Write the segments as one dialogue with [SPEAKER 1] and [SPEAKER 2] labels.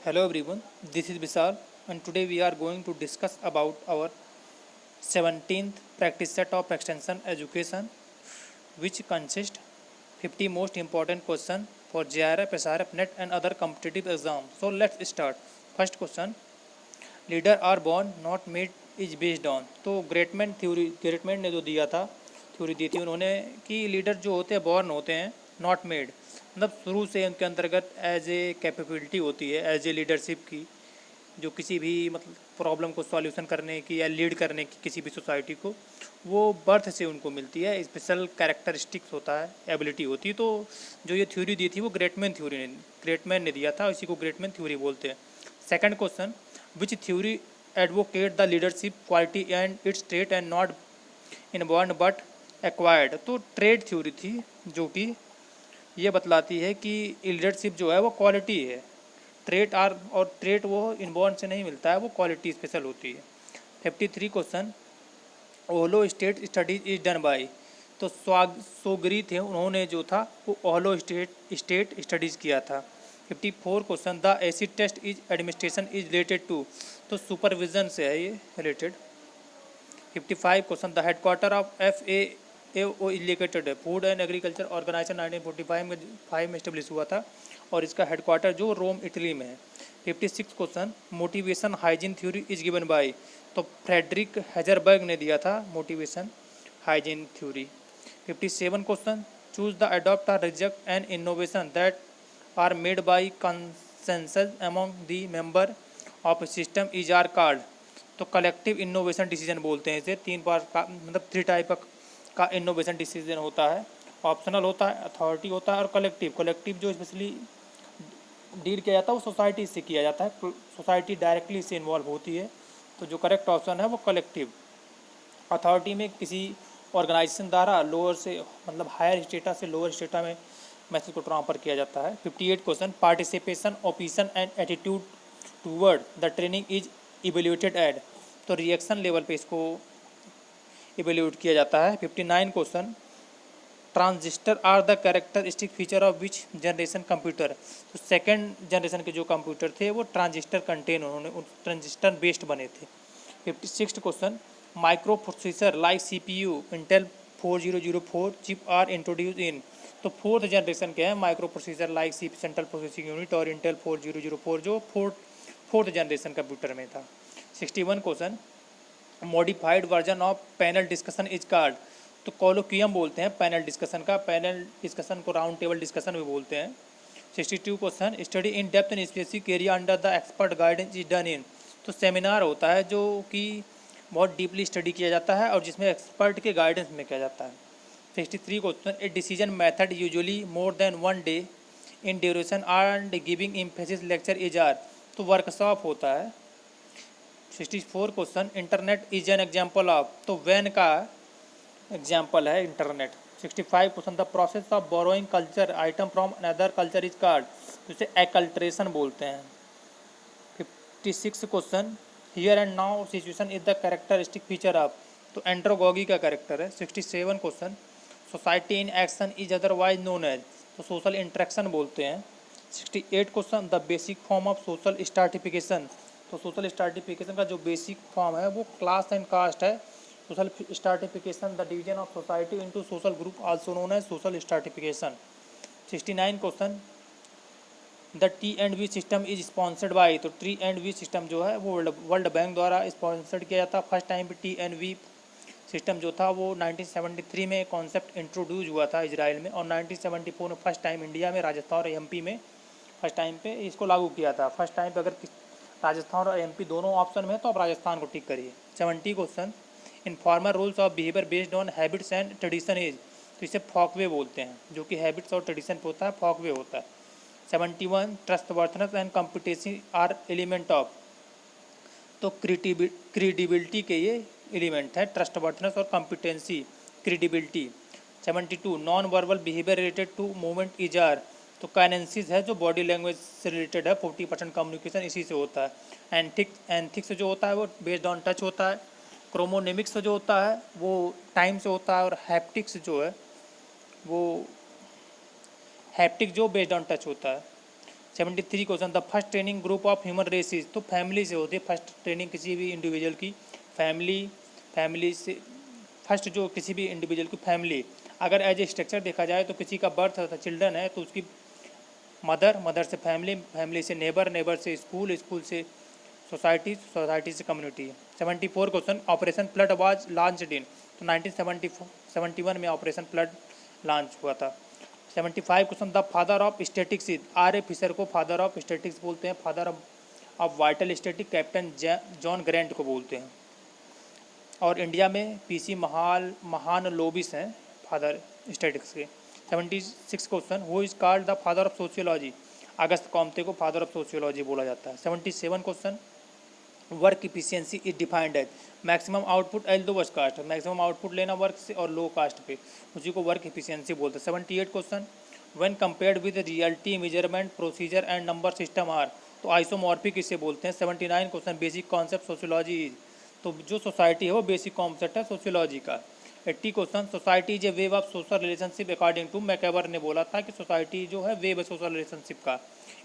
[SPEAKER 1] Hello everyone, this is Vishal and today we are going to discuss about our 17th practice set of extension education which consists 50 most important question for JRF, SRF, NET and other competitive exams. So let's start. First question, leader are born not made is based on. तो great man ने जो दिया था theory दी थी उन्होंने कि leader जो होते हैं बॉर्न होते हैं नॉट मेड, मतलब शुरू से उनके अंतर्गत एज ए कैपेबिलिटी होती है एज ए लीडरशिप की, जो किसी भी मतलब प्रॉब्लम को सॉल्यूशन करने की या लीड करने की किसी भी सोसाइटी को, वो बर्थ से उनको मिलती है, स्पेशल कैरेक्टरिस्टिक्स होता है, एबिलिटी होती है। तो जो ये थ्योरी दी थी वो ग्रेटमैन ने दिया था, इसी को ग्रेटमैन थ्योरी बोलते हैं। Second question, which theory advocate the leadership quality and it's trait and not inborn but acquired. तो ट्रेड थ्योरी थी जो कि ये बतलाती है कि लीडरशिप जो है वो क्वालिटी है, ट्रेट वो इनबॉर्न से नहीं मिलता है, वो क्वालिटी स्पेशल होती है। 53 question, Ohio state studies is done by. तो सोगरी थे, उन्होंने जो था वो ओहलो स्टेट स्टडीज़ किया था। 54 question, the acid test is administration is related to. तो सुपरविजन से है ये related. 55 question, the headquarter of FAO is located है। फूड एंड एग्रीकल्चर ऑर्गेनाइजेशन 1945 में इस्टेब्लिश हुआ था और इसका हेडक्वार्टर जो रोम इटली में है। 56 question, motivation hygiene theory is given by. तो फ्रेडरिक हेजरबर्ग ने दिया था motivation hygiene theory. 57 question, choose the adopt और reject an innovation that are made by consensus among the member of system is are called. तो collective innovation decision बोलते हैं इसे। तीन बार का मतलब 3 टाइप का इनोवेशन डिसीजन होता है, ऑप्शनल होता है, अथॉरिटी होता है और कलेक्टिव जो स्पेशली डील किया जाता है वो सोसाइटी से किया जाता है, सोसाइटी डायरेक्टली इससे इन्वॉल्व होती है। तो जो करेक्ट ऑप्शन है वो कलेक्टिव। अथॉरिटी में किसी ऑर्गेनाइजेशन द्वारा लोअर से मतलब हायर स्टेटा से लोअर स्टेटा में मैसेज को ट्रांसफर किया जाता है। 58 question, participation opinion and attitude toward the training is evaluated at. तो रिएक्शन लेवल पे इसको इवेल्यूएट किया जाता है। 59 question, transistor are the characteristic feature of which generation computer. तो सेकेंड जनरेशन के जो कंप्यूटर थे वो ट्रांजिस्टर कंटेन, उन्होंने ट्रांजिस्टर बेस्ड बने थे। 56 question, microprocessor like CPU Intel 4004 chip are introduce इन। तो फोर्थ जनरेशन के हैं micro processor like central processing unit और इंटेल 4004 जो फोर्थ जनरेशन कंप्यूटर में था। 61 question, modified version of panel discussion is called. तो कोलोक्वियम बोलते हैं पैनल डिस्कशन का, पैनल डिस्कशन को राउंड टेबल डिस्कशन भी बोलते हैं। 62 question, study in depth in specific area under the expert guidance is done in. तो सेमिनार होता है जो कि बहुत डीपली स्टडी किया जाता है और जिसमें एक्सपर्ट के गाइडेंस में किया जाता है। 63 question, a decision method usually more than 1 day in duration and giving emphasis lecture is are. तो वर्कशॉप होता है। 64 question, internet is an example of. तो वैन का एग्जाम्पल है internet. 65 question, the process of borrowing culture item from another culture is called. तो इसे acculturation बोलते हैं। 56 question, here and now situation is the characteristic feature of. तो andragogy का कैरेक्टर है। 67 question, society in action is otherwise known as. तो social interaction बोलते हैं। 68 question, the basic form of social stratification. तो सोशल स्ट्रैटिफिकेशन का जो basic form है वो क्लास एंड कास्ट है। Social stratification, the division of society into social group also known as social stratification. 69 question, the T&V system is sponsored by. तो T&V system जो है वो वर्ल्ड बैंक द्वारा स्पॉन्सर्ड किया जाता है। फर्स्ट टाइम पे T&V सिस्टम जो था वो 1973 में कॉन्सेप्ट इंट्रोड्यूस हुआ था इजराइल में और 1974 में फर्स्ट टाइम इंडिया में राजस्थान और MP में फर्स्ट टाइम पे इसको लागू किया था। फर्स्ट टाइम पे अगर राजस्थान और MP दोनों ऑप्शन में है तो आप राजस्थान को टिक करिए। 70 question, informal rules of behaviour based on habits and tradition is. तो इसे फॉकवे बोलते हैं, जो कि हैबिट्स और ट्रेडिशन पे होता है, फॉकवे होता है। 71, trustworthiness and competency are element of. तो क्रेडिबिलिटी के ये एलिमेंट है, ट्रस्टवर्थनेस और competency, credibility. 72, non verbal behaviour related to movement is are. तो काइनेंसिस है जो बॉडी लैंग्वेज से रिलेटेड है, 40% कम्युनिकेशन इसी से होता है। एंथिक्स जो होता है वो बेस्ड ऑन टच होता है। क्रोमोनिमिक्स जो होता है वो टाइम से होता है और हैप्टिक्स जो है वो हैप्टिक जो बेस्ड ऑन टच होता है। 73 question, the first training group of human races, तो फैमिली से होती है फर्स्ट ट्रेनिंग किसी भी इंडिविजुअल की, फैमिली से फर्स्ट जो किसी भी इंडिविजुअल की फैमिली। अगर एज ए स्ट्रक्चर देखा जाए तो किसी का बर्थ होता है, चिल्ड्रन है तो उसकी मदर से फैमिली से नेबर से स्कूल से सोसाइटी से community. 74 question, operation flood was launched in, तो 1971 में ऑपरेशन फ्लड लॉन्च हुआ था। 75 question, the father of statics is, R A Fisher को फादर ऑफ स्टैटिक्स बोलते हैं, father of vital static captain John Graunt को बोलते हैं। और इंडिया में पीसी महान लोबिस हैं फादर स्टैटिक्स के। 76 question, who is called the father of sociology, Auguste Comte को फादर ऑफ सोशियोलॉजी बोला जाता है। 77 question, work efficiency is defined as maximum output as lowest cost, maximum output लेना वर्क से और लो कास्ट पे, उसी को वर्क इफिशियंसी बोलते हैं। 78 question, when compared with reality measurement procedure and number system are, तो आइसोमॉर्फिक इसे बोलते हैं। 79 question, basic concept sociology is, तो जो सोसाइटी है वो बेसिक कॉन्सेप्ट है सोशियोलॉजी का। 80 question, society is a wave of social relationship according to MacIver ने बोला था कि सोसाइटी जो है वेव है सोशल रिलेशनशिप का।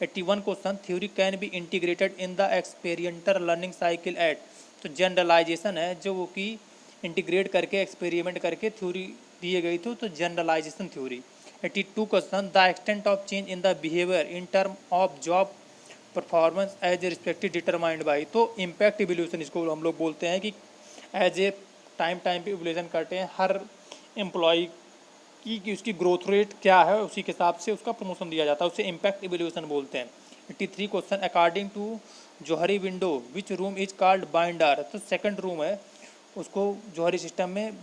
[SPEAKER 1] 81 question, theory can be integrated in the experimental learning cycle at, तो जनरलाइजेशन है जो वो कि इंटीग्रेट करके एक्सपेरिमेंट करके थ्योरी दिए गई थी, तो generalization theory. 82 question, the extent of change in the behaviour in term of job performance as a respective determined by, तो इम्पैक्ट इवोल्यूशन इसको हम लोग बोलते हैं कि एज ए टाइम पे इवोल्यूशन करते हैं हर एम्प्लॉय की उसकी ग्रोथ रेट क्या है उसी के हिसाब से उसका प्रमोशन दिया जाता है, उसे इम्पैक्ट इवोल्यूशन बोलते हैं। 83 question, according to Johari window which room is called binder, तो सेकंड रूम है उसको जोहरी सिस्टम में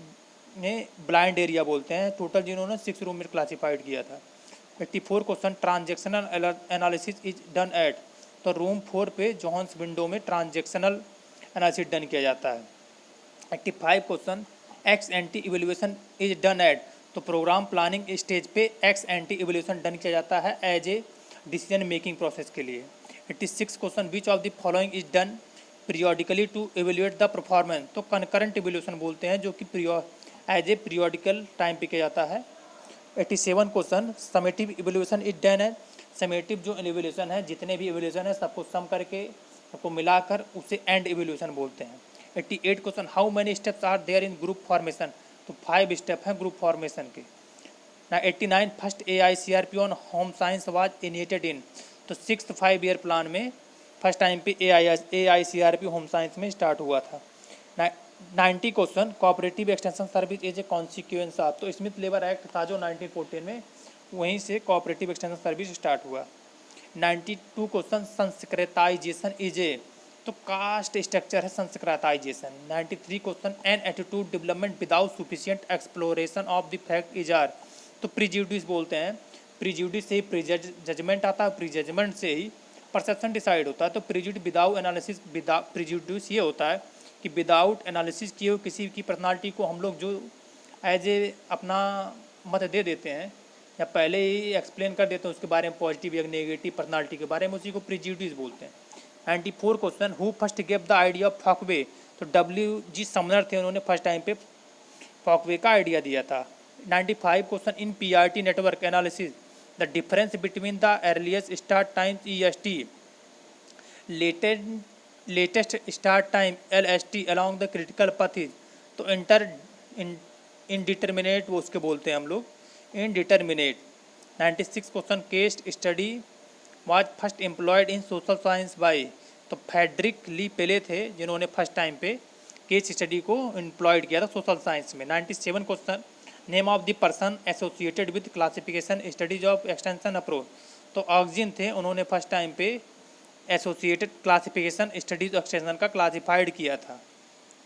[SPEAKER 1] ब्लाइंड एरिया बोलते हैं। टोटल जिन्होंने 6 रूम में क्लासीफाइड किया था। 84 question, transactional analysis is done at, तो रूम 4 पे जॉन्स विंडो में ट्रांजेक्शनल एनालिसिस डन किया जाता है। 85 question, ex ante evaluation is done at, तो प्रोग्राम प्लानिंग स्टेज पे एक्स एंटी इवेल्यूएशन डन किया जाता है as a decision making process के लिए। 86 question, which of the following is done periodically to evaluate the performance, तो concurrent evaluation बोलते हैं जो कि एज ए पीरियोडिकल टाइम पे किया जाता है। 87 question, summative evaluation is done eight, summative जो इवेल्यूएशन है जितने भी इवेल्यूएशन है सबको सम करके सबको मिलाकर उसे एंड इवेल्यूएशन बोलते हैं। 88 question, how many steps are there in group formation, तो 5 स्टेप हैं ग्रुप फॉर्मेशन के। ना 89, first AICRP on home science was initiated in, तो 6th 5 ईयर प्लान में फर्स्ट टाइम पे AICRP होम साइंस में स्टार्ट हुआ था। 90 question, cooperative extension service as a consequence of, तो स्मिथ लेबर एक्ट था जो 1914 में, वहीं से कोऑपरेटिव एक्सटेंशन सर्विस स्टार्ट हुआ। 92 क्वेश्चन, संस्कृताइजेशन इज ए, तो कास्ट स्ट्रक्चर है Sanskritisation. 93 question, an attitude development without sufficient exploration of the fact is are, तो प्रीजुडिस बोलते हैं, प्रीजुडिस से ही प्रीजजमेंट आता है, प्रीजजमेंट से ही परसेप्शन डिसाइड होता है। तो प्रीजुडिस विदाउट एनालिसिस, प्रीजुडिस ये होता है कि विदाउट एनालिसिस किए हुए किसी की पर्सनालिटी को हम लोग जो एज ए अपना मत दे देते हैं या पहले ही एक्सप्लेन कर देते हैं उसके बारे में पॉजिटिव या नेगेटिव पर्सनालिटी के बारे में, उसी को प्रीजुडिस बोलते हैं। 94 question, who first gave the idea of folkway, तो WG समनर थे, उन्होंने फर्स्ट टाइम पे फॉकवे का आइडिया दिया था। 95 question, in PRT network analysis the difference between the earliest start time EST, latest start time LST along the critical पथ is, तो indeterminate वो उसके बोलते हैं हम लोग, indeterminate. 96 question, case study was first employed in social science by, तो Frederick ली पेले थे जिन्होंने फर्स्ट टाइम पे केस स्टडी को एम्प्लॉयड किया था सोशल साइंस में। 97 question, name of the person associated with classification studies of extension approach, तो Axinn थे, उन्होंने फर्स्ट टाइम पे एसोसिएटेड क्लासिफिकेशन स्टडीज एक्सटेंशन का क्लासिफाइड किया था।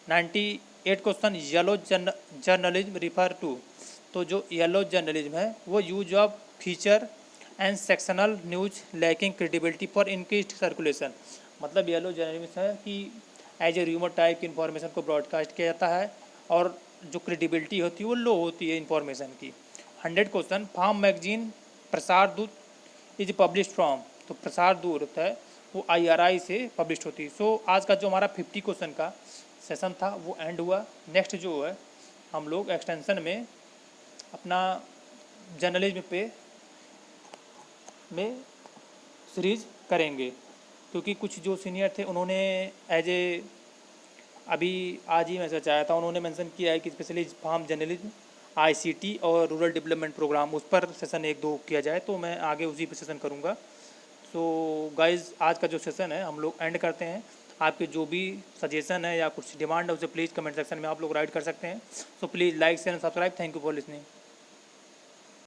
[SPEAKER 1] 98 question, yellow journalism refer to, तो जो येलो जर्नलिज्म है वो use of feature and sectional news lacking credibility for increased circulation, मतलब येलो जर्नलिज्म है कि एज ए र्यूमर टाइप की इन्फॉर्मेशन को ब्रॉडकास्ट किया जाता है और जो क्रेडिबिलिटी होती है वो लो होती है इन्फॉर्मेशन की। 100 क्वेश्चन, फार्म मैगजीन प्रसार दूत इज पब्लिश फ्रॉम, तो प्रसार दूत होता है वो IRI से पब्लिश होती है। सो आज का जो हमारा 50 क्वेश्चन का सेशन था वो एंड हुआ। नेक्स्ट जो है हम लोग एक्सटेंशन में अपना जर्नलिज्म पे में सीरीज करेंगे, क्योंकि कुछ जो सीनियर थे उन्होंने एज ए अभी आज ही मैसेज आया था, उन्होंने मेंशन किया है कि स्पेशली फार्म जर्नलिज्म, आईसीटी और रूरल डेवलपमेंट प्रोग्राम, उस पर सेशन 1-2 किया जाए, तो मैं आगे उसी पर सेशन करूँगा। सो गाइज़, आज का जो सेशन है हम लोग एंड करते हैं। आपके जो भी सजेशन है या कुछ डिमांड है उसे प्लीज़ कमेंट सेक्शन में आप लोग राइट कर सकते हैं। So please like share and subscribe. Thank you for listening.